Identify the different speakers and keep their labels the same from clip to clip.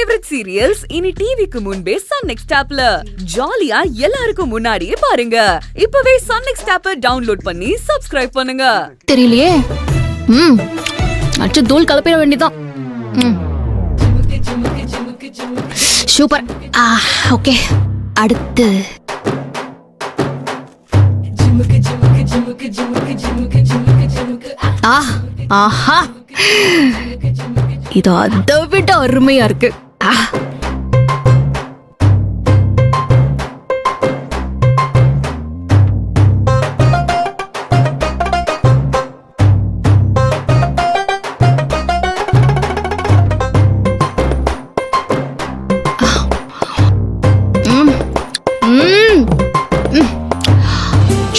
Speaker 1: Favourite serials இனி டிவிக்கு முன்பே சன் நெக்ஸ்ட் ஆப்ல ஜாலியா எல்லாருக்கும் முன்னாடியே பாருங்க. இப்பவே சன் நெக்ஸ்ட் ஆப்பை டவுன்லோட் பண்ணி சப்ஸ்கிரைப் பண்ணுங்க.
Speaker 2: தெரியலையே. அச்சு தூள் கலப்பிட வேண்டியதான். சூப்பர். ஓகே, அடுத்து ஆஹா, இது அதை விட அருமையா இருக்கு.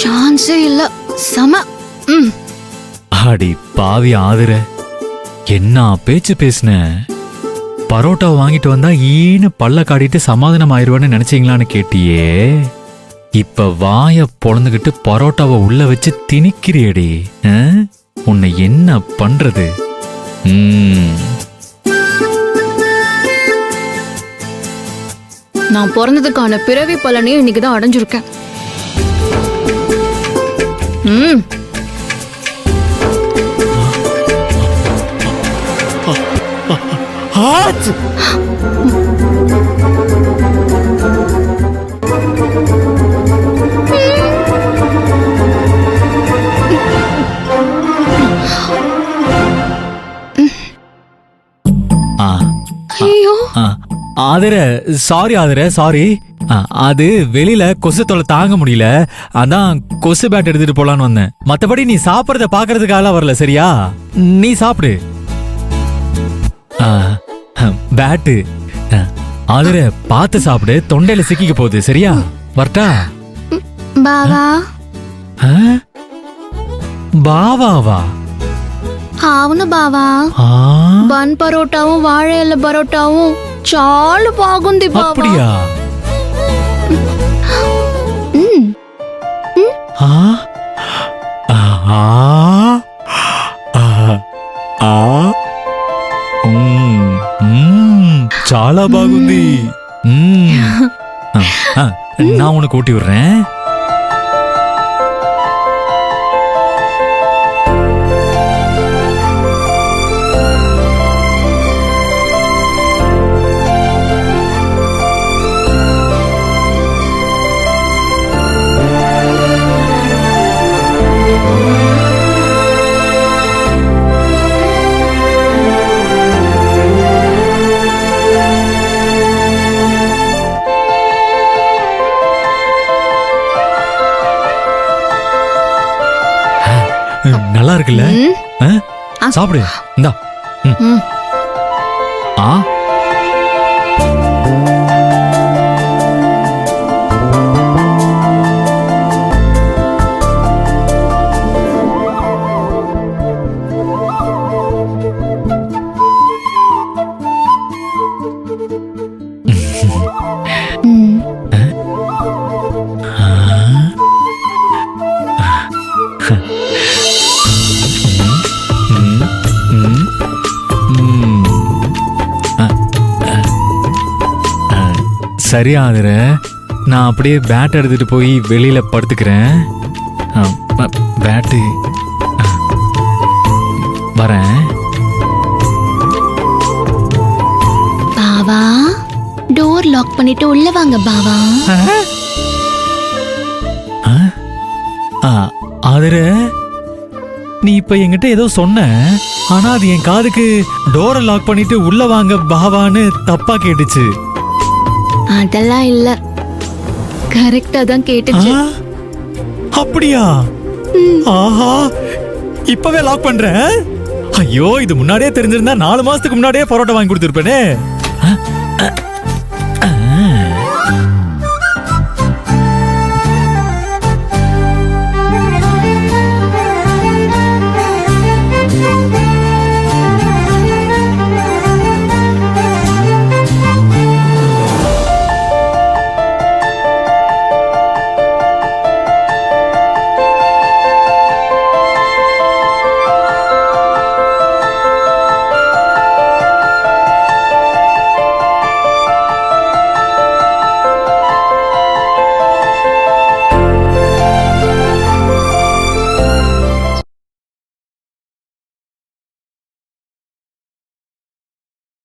Speaker 2: சான்ஸே இல்ல. சம.
Speaker 3: அடி பாவி ஆதுர, என்ன பேச்சு பேசுன? பரோட்டா வாங்கிட்டு வந்தா ஈன்னு பல்ல காட்டிட்டு சமாதானம் ஆயிருவான்னு நினைச்சீங்களான்னு கேட்டியே. இப்ப வாய பொழந்துகிட்டு பரோட்டாவை உள்ள வச்சு திணிக்கிறியடி. உன்னை என்ன பண்றது?
Speaker 2: நான் பிறந்ததுக்கான பிறவி பலனையும் இன்னைக்குதான் அடைஞ்சிருக்கேன்.
Speaker 3: ஆதர சாரி, ஆதர சாரி. அது வெளியில கொசு தொலை தாங்க முடியல, அதான் கொசு பேட் எடுத்துட்டு போலான்னு வந்தேன். மத்தபடி நீ சாப்பிடறத பாக்குறதுக்காக வரல, சரியா? நீ சாப்பிடு. பேட்டு ஆதர பார்த்து சாப்பிடு, தொண்டையில சிக்கிக்க போகுது, சரியா? வரட்டா?
Speaker 2: பாவா.
Speaker 3: பாவாவா?
Speaker 2: అవును బావా. బన్ పరోటావు వాഴ పరోటావు చాలా బాగుంది బావా.
Speaker 3: அப்படியா? చాలా బాగుంది. நான் உனக்கு ஊட்டி விடுறேன். நல்லா இருக்குல்ல? சாப்பிடு. இந்தா. சரி ஆதுர, நான் அப்படியே பேட் எடுத்துட்டு போய் வெளியில படுத்துக்கிறேன். பேட்டு வரேன்.
Speaker 2: பாவா, டோர் லாக் பண்ணிட்டு உள்ள வாங்க பாவா.
Speaker 3: ஆதுர, நீ இப்ப என்கிட்ட ஏதோ சொன்ன, ஆனா அது என் காதுக்கு டோரை லாக் பண்ணிட்டு உள்ள வாங்க பாவான்னு தப்பா கேட்டுச்சு.
Speaker 2: அதெல்லாம் இல்ல, கரெக்டா தான் கேட்டுச்சு.
Speaker 3: அப்படியா? ஆஹா, இப்பவே லாக் பண்றேன். ஐயோ, இது முன்னாடியே தெரிஞ்சிருந்தா 4 மாசத்துக்கு முன்னாடியே பரோட்டா வாங்கி கொடுத்துருப்பேனே.